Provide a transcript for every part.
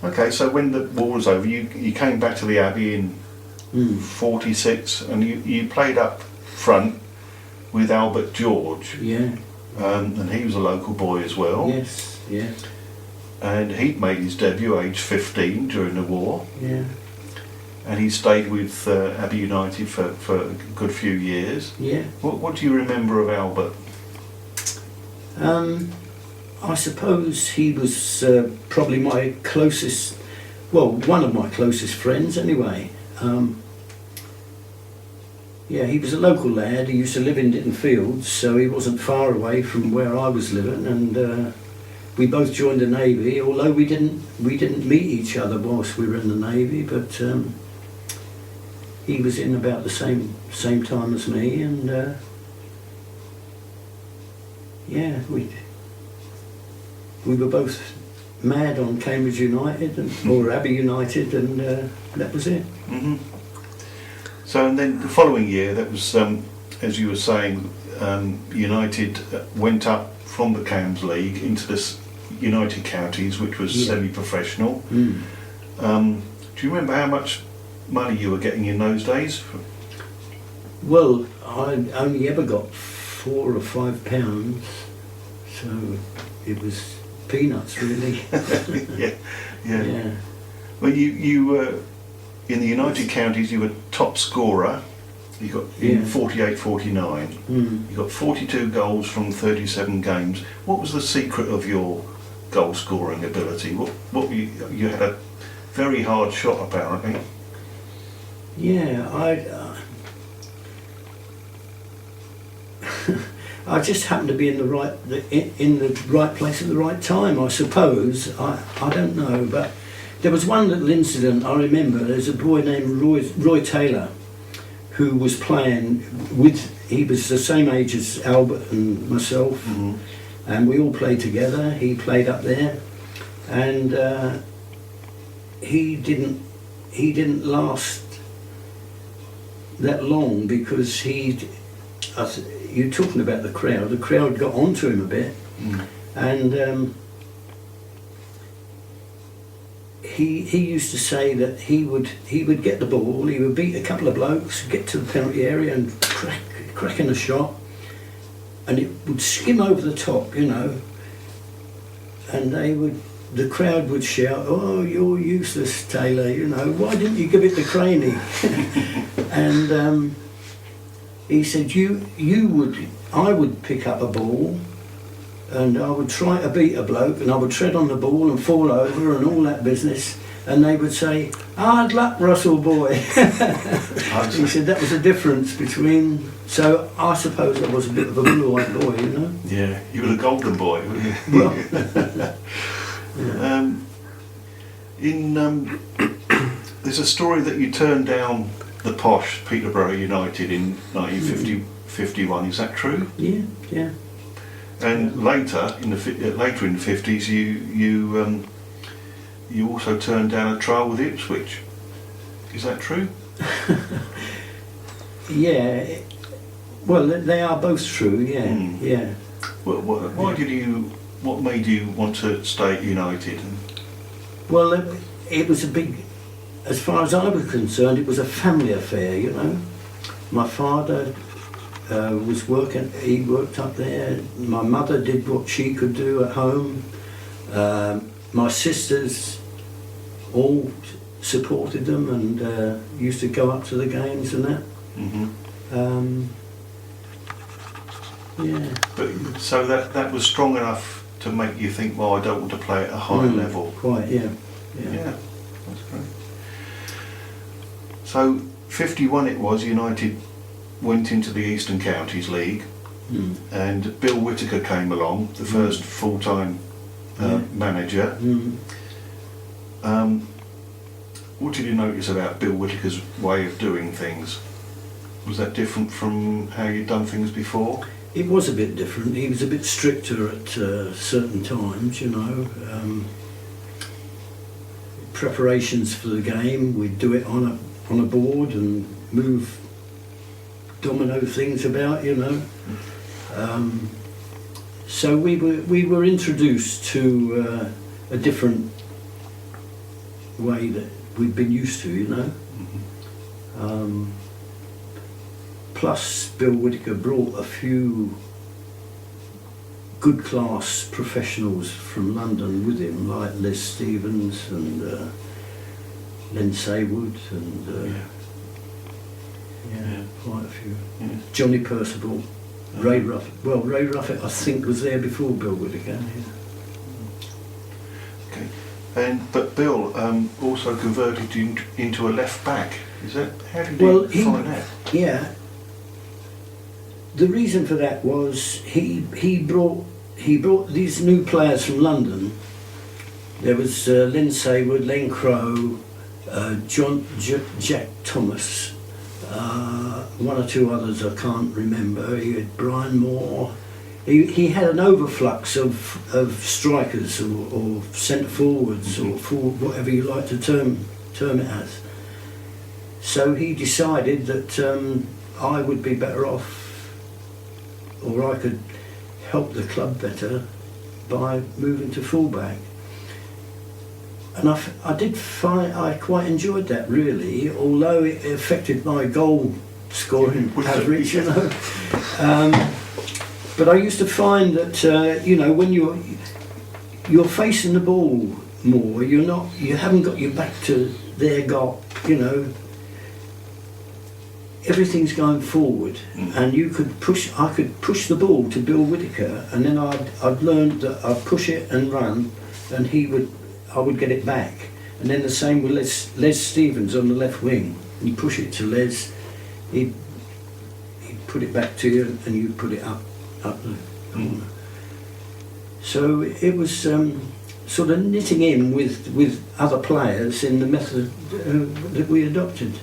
Okay, so when the war was over, you came back to the Abbey in 46, and you played up front with Albert George. Yeah. And he was a local boy as well. Yes, yeah. And he'd made his debut age 15 during the war. Yeah. And he stayed with Abbey United for a good few years. Yeah. What do you remember of Albert? I suppose he was probably my closest, well, one of my closest friends anyway. Yeah, he was a local lad. He used to live in Ditton Fields, so he wasn't far away from where I was living, and we both joined the Navy, although we didn't meet each other whilst we were in the Navy, but he was in about the same time as me, and yeah, we were both mad on Cambridge United or Abbey United, and that was it. Mm-hmm. So, and then the following year, that was, as you were saying, United went up from the Cambs League into this United Counties, which was semi-professional. Do you remember how much money you were getting in those days? Well, I only ever got £4 or £5, so it was peanuts, really. yeah. Well, you were in the United Counties. You were top scorer. You got in 48-49. You got 42 goals from 37 games. What was the secret of your goal scoring ability? What you had a very hard shot, apparently. Yeah, I just happened to be in the right place at the right time, I suppose. I don't know, but there was one little incident I remember. There's a boy named Roy Taylor who was playing he was the same age as Albert and myself, and we all played together. He played up there, and he didn't last that long because you're talking about the crowd got onto him a bit, and he used to say that he would get the ball, he would beat a couple of blokes, get to the penalty area and crack in a shot, and it would skim over the top, and the crowd would shout, "Oh, you're useless, Taylor, why didn't you give it to Craney?" And he said, I would pick up a ball and I would try to beat a bloke, and I would tread on the ball and fall over and all that business, and they would say, "Hard luck, Russell boy." He said that was the difference between, so I suppose I was a bit of a blue-eyed boy, Yeah, you were the golden boy, weren't you? Well, there's a story that you turned down the posh Peterborough United in 1951. Is that true? Yeah. And later in the 50s, you also turned down a trial with Ipswich. Is that true? Yeah. Well, they are both true. Yeah. What made you want to stay at United? Well, it was a big, as far as I was concerned, it was a family affair, My father was working, he worked up there. My mother did what she could do at home. My sisters all supported them and used to go up to the games and that. Yeah. But so that was strong enough to make you think, well, I don't want to play at a higher level. Quite, yeah. Yeah, that's great. So 51 it was, United went into the Eastern Counties League, and Bill Whittaker came along, the first full-time manager. What did you notice about Bill Whittaker's way of doing things? Was that different from how you'd done things before? It was a bit different. He was a bit stricter at certain times, Preparations for the game, we'd do it on a board and move domino things about, So we were introduced to a different way that we'd been used to, you know. Plus, Bill Whittaker brought a few good class professionals from London with him, like Les Stevens and Len Saywood and quite a few. Yeah. Johnny Percival, Ray Ruffett. Well, Ray Ruffett I think was there before Bill Whittaker. Okay. But Bill also converted you into a left back. Is that how did you find that? Yeah. The reason for that was he brought these new players from London. There was Len Saywood, Len Crowe, Jack Thomas, one or two others I can't remember. He had Brian Moore. He had an overflux of strikers or centre forwards or forward, whatever you like to term it as. So he decided that I would be better off, or I could help the club better by moving to fullback. And I quite enjoyed that really, although it affected my goal scoring average, you know. But I used to find that you know, when you're facing the ball more, you haven't got your back to their goal, you know. Everything's going forward, and I could push the ball to Bill Whittaker, and then I'd learned that I'd push it and run, and I would get it back. And then the same with Les Stevens on the left wing. You push it to Les, he'd put it back to you, and you'd put it up the corner. So it was sort of knitting in with other players in the method that we adopted.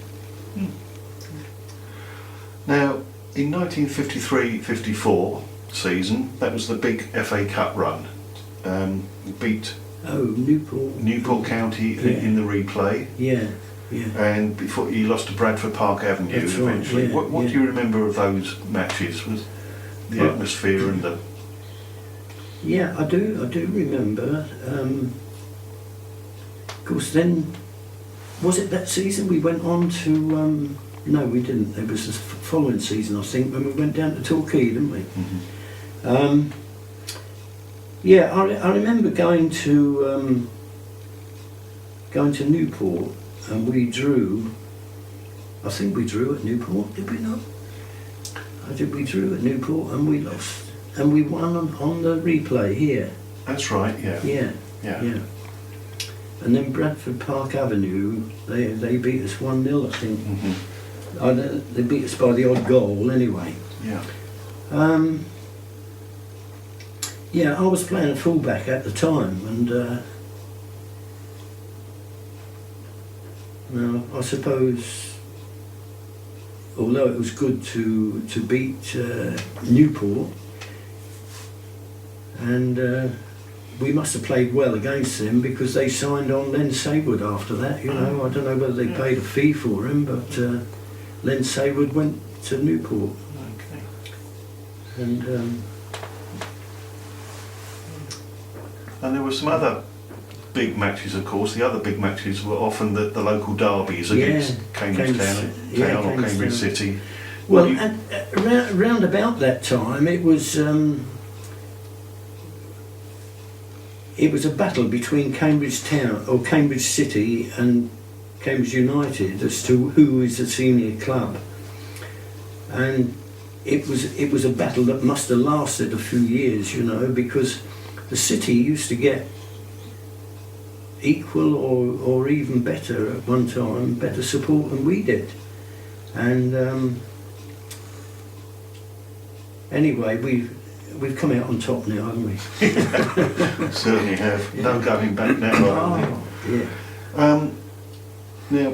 Now, in 1953-54 season, that was the big FA Cup run. You beat Newport County in the replay. Yeah. And before you lost to Bradford Park Avenue. That's eventually. Right, What do you remember of those matches? Was the atmosphere and the... Yeah, I do remember. Of course, then, was it that season we went on to... no, we didn't. It was the following season, I think, when we went down to Torquay, didn't we? Yeah, I remember going to Newport, and we drew. I think we drew at Newport, did we not? We drew at Newport and we lost, and we won on the replay here. That's right. Yeah. Yeah. And then Bradford Park Avenue, they beat us 1-0, I think. They beat us by the odd goal anyway. Yeah. Yeah, I was playing a fullback at the time, and I suppose, although it was good to beat Newport, and we must have played well against them because they signed on Len Saywood after that. You know, I don't know whether they paid a fee for him, but Len Saywood went to Newport. Okay. And there were some other big matches, of course. The other big matches were often the local derbies against Cambridge Town or Cambridge City. Well, round about that time, it was a battle between Cambridge Town or Cambridge City and Cambridge United as to who is the senior club, and it was a battle that must have lasted a few years, you know, because the City used to get equal or even better at one time, better support than we did, and anyway, we've come out on top now, haven't we? Certainly have. No going back now. Yeah. Now,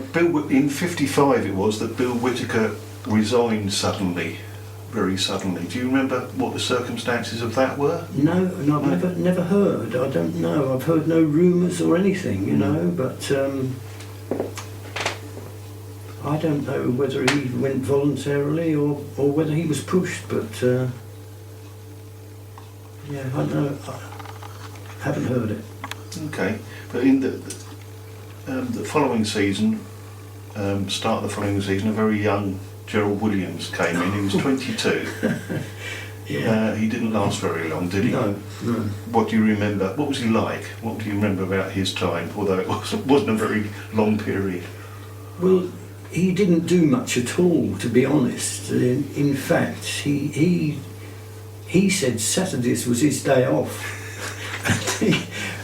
in '55 it was that Bill Whittaker resigned suddenly, very suddenly. Do you remember what the circumstances of that were? No, I've never heard. I don't know. I've heard no rumours or anything, you know, but I don't know whether he went voluntarily or whether he was pushed, but yeah, I haven't heard it. Okay, but the following season, start of the following season, a very young Gerald Williams came in. He was 22. Yeah. He didn't last very long, did he? No. What do you remember? What was he like? What do you remember about his time? Although it wasn't a very long period. Well, he didn't do much at all, to be honest. In fact, he said Saturdays was his day off.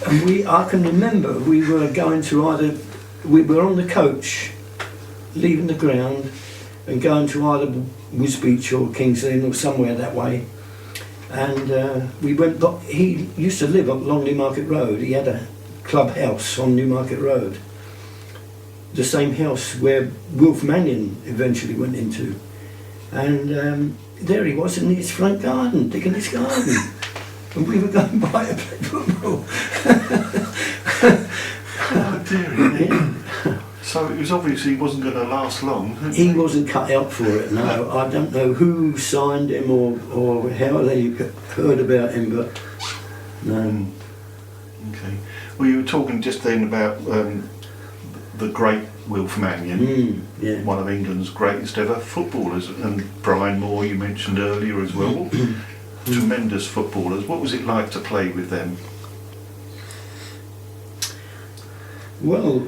And I can remember we were going to we were on the coach, leaving the ground, and going to either Wisbeach or King's Lynn or somewhere that way. And we went. He used to live up Longley Market Road. He had a clubhouse on Newmarket Road, the same house where Wilf Mannion eventually went into. And there he was in his front garden, digging his garden. And we were going by to play football. Oh dear. Yeah. So it was obviously he wasn't going to last long. He wasn't cut out for it, no. I don't know who signed him or how they heard about him, but no. Okay. Well, you were talking just then about the great Wilf Mannion, yeah. one of England's greatest ever footballers, and Brian Moore you mentioned earlier as well. Tremendous footballers. What was it like to play with them? Well,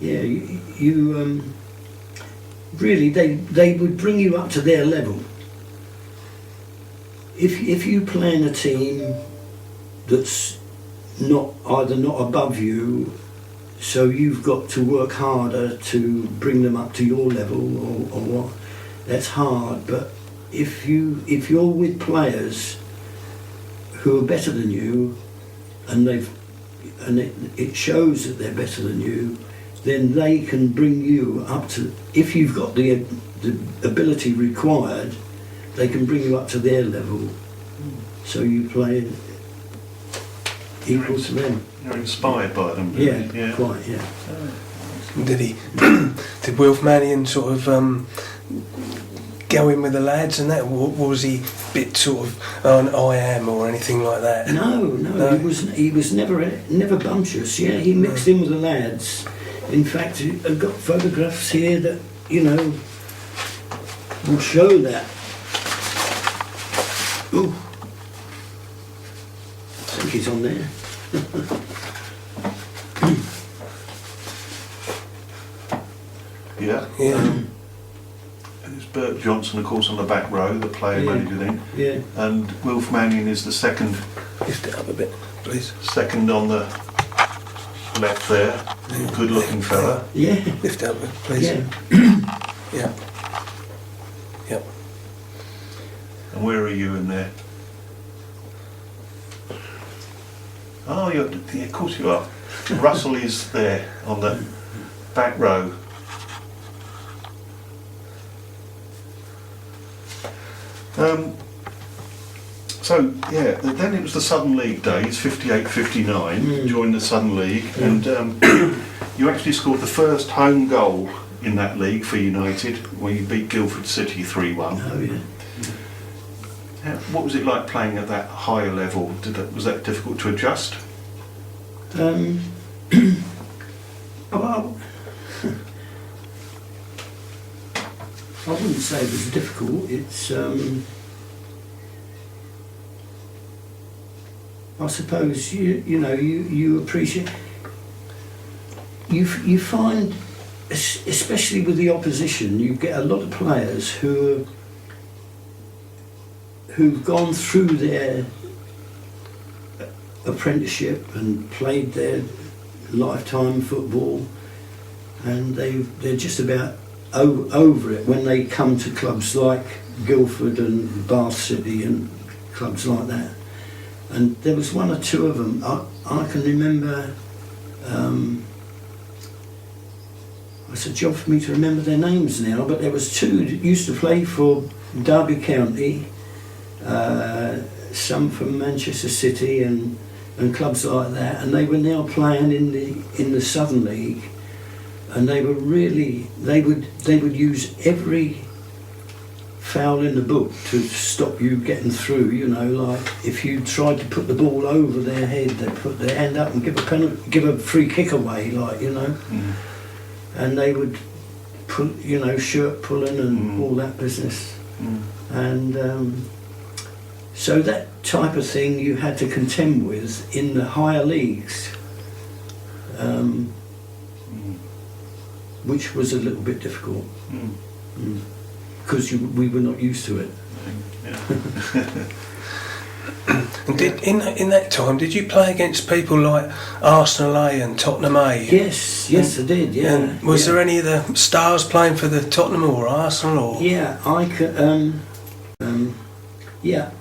yeah, you really they would bring you up to their level. If you play in a team that's not above you, so you've got to work harder to bring them up to your level or what, that's hard. But if you're with players who are better than you, and it shows that they're better than you, then they can bring you up to, if you've got the ability required, they can bring you up to their level. So you play equal to them. You're inspired by them, Yeah, really. Yeah. quite, yeah. Did Wilf Mannion sort of go in with the lads and that, or was he a bit sort of an I am or anything like that? No, he was never bumptious. Yeah, he mixed in with the lads. In fact, I've got photographs here that will show that. Ooh, I think he's on there. Yeah. There's Bert Johnson, of course, on the back row, the player manager then. Yeah. And Wilf Mannion is the second. Lift it up a bit, please. Second on the left there. Good-looking fella. Yeah. Lift it up, please. Yeah. Yeah. Yep. And where are you in there? Oh, of course you are. Russell is there on the back row. So, yeah, then it was the Southern League days, 58-59, joined the Southern League, and you actually scored the first home goal in that league for United, where you beat Guildford City 3-1. Oh, yeah. What was it like playing at that higher level? Was that difficult to adjust? Well, I wouldn't say it was difficult. It's I suppose you appreciate. You find, especially with the opposition, you get a lot of players who've gone through their apprenticeship and played their lifetime football, and they're just about over it when they come to clubs like Guildford and Bath City and clubs like that. And there was one or two of them I can remember. It's a job for me to remember their names now, but there was two that used to play for Derby County, some from Manchester City and clubs like that, and they were now playing in the Southern League, and they would use every foul in the book to stop you getting through. You know, like if you tried to put the ball over their head, they'd put their hand up and give a free kick away, like, you know. And they would pull, you know, shirt pulling and all that business. And so that type of thing you had to contend with in the higher leagues, which was a little bit difficult because we were not used to it. And in that time, did you play against people like Arsenal A and Tottenham A? Yes, I did. Yeah. And was there any of the stars playing for the Tottenham or Arsenal? Or? Yeah, I could. Yeah,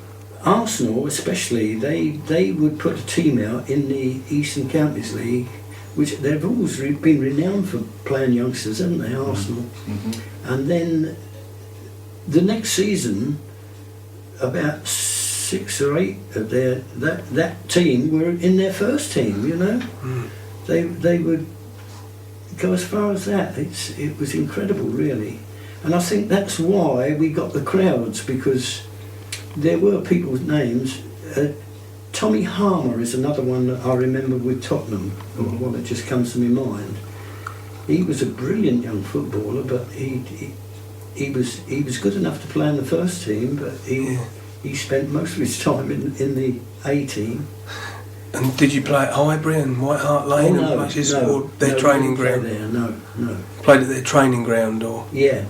Arsenal especially. They would put a team out in the Eastern Counties League, which they've always been renowned for playing youngsters, haven't they, Arsenal? And then the next season, about 6 or 8 of that team were in their first team. You know, they would go as far as that. It was incredible, really, and I think that's why we got the crowds, because there were people's names. Tommy Harmer is another one that I remember with Tottenham. Well, it just comes to my mind. He was a brilliant young footballer, but he was good enough to play in the first team, but he spent most of his time in the A team. And did you play at Highbury and White Hart Lane and matches, or their training ground? There, no. Played at their training ground, or? Yeah.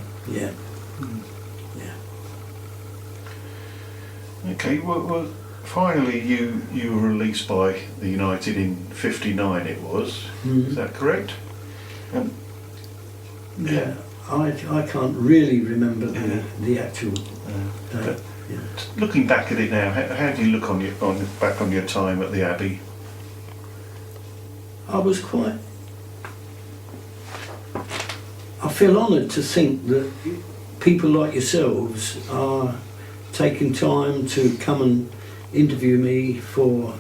Okay, well, finally you were released by the United in '59. It was. Is that correct? Yeah. I can't really remember the actual date. Looking back at it now, how do you look back on your time at the Abbey? I feel honoured to think that people like yourselves are taking time to come and interview me for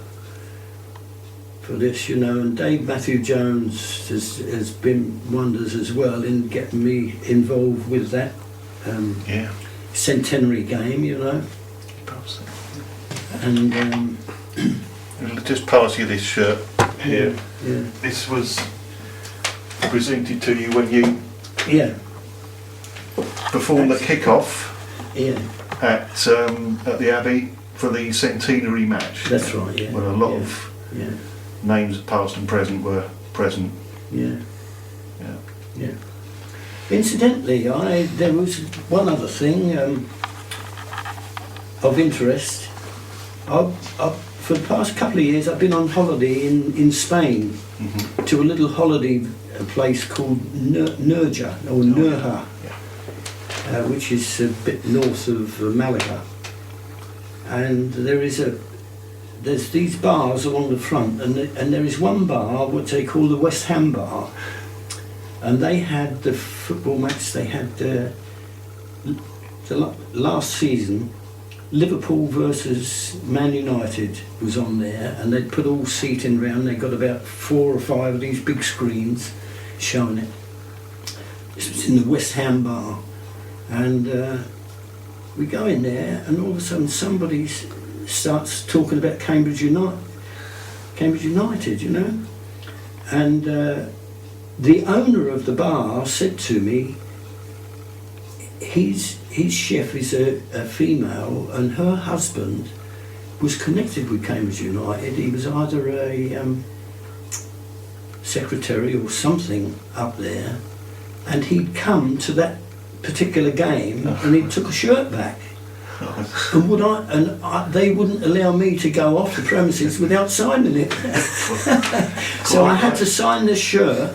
this, you know, and Dave Matthew Jones has been wonders as well in getting me involved with that centenary game, you know. And just pass you this shirt here. Yeah. This was presented to you when you performed the kick-off at the Abbey for the centenary match. That's right. Yeah. Where a lot of names, past and present, were present. Yeah. Incidentally, there was one other thing of interest. For the past couple of years, I've been on holiday in Spain to a little holiday place called Nerja or Nerja, which is a bit north of Malaga. And there's these bars along the front, and there is one bar what they call the West Ham bar, and they had the football match. They had the last season, Liverpool versus Man United was on there, and they'd put all seating round. They got about 4 or 5 of these big screens showing it. This was in the West Ham bar, and we go in there, and all of a sudden somebody starts talking about Cambridge United, you know, and the owner of the bar said to me, his chef is a female, and her husband was connected with Cambridge United. He was either a secretary or something up there, and he'd come to that particular game and he took a shirt back. And they wouldn't allow me to go off the premises without signing it. So I had to sign this shirt,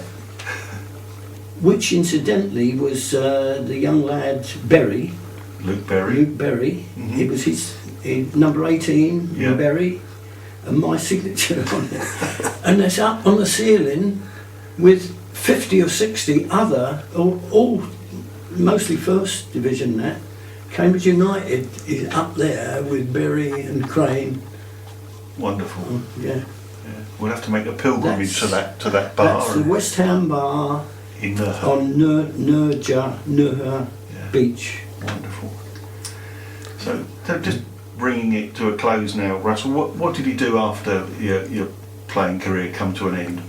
which incidentally was the young lad Luke Berry. It was his number 18, Berry, and my signature on it. And it's up on the ceiling with 50 or 60 other, all mostly first division that. Cambridge United is up there with Berry and Crane. Wonderful. Yeah. We'll have to make a pilgrimage to that bar. That's the West Ham bar in on Nerja Beach. Wonderful. So just bringing it to a close now, Russell, what did you do after your playing career come to an end?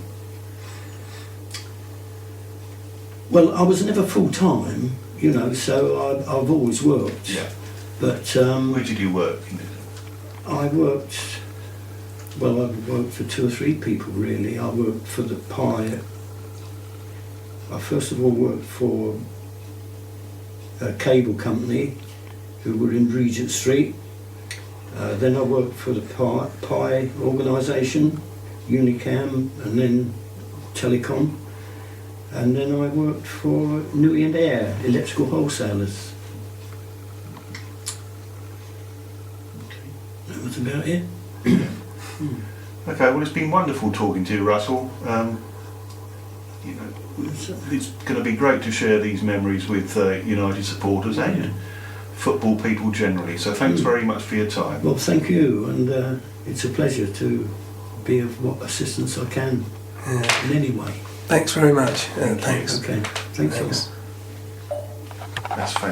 Well, I was never full time, you know, so I've always worked. Yeah. But Where did you work? I worked for 2 or 3 people really. I worked for the Pie. I first of all worked for a cable company who were in Regent Street. Then I worked for the Pie organisation, Unicam, and then Telecom. And then I worked for Newey and Air, electrical wholesalers. That was about it. Okay, well, it's been wonderful talking to you, Russell. You know, it's going to be great to share these memories with United supporters and football people generally. So thanks very much for your time. Well, thank you, and it's a pleasure to be of what assistance I can in any way. Thanks very much. Thanks. Okay, thanks. Thanks. That's fantastic.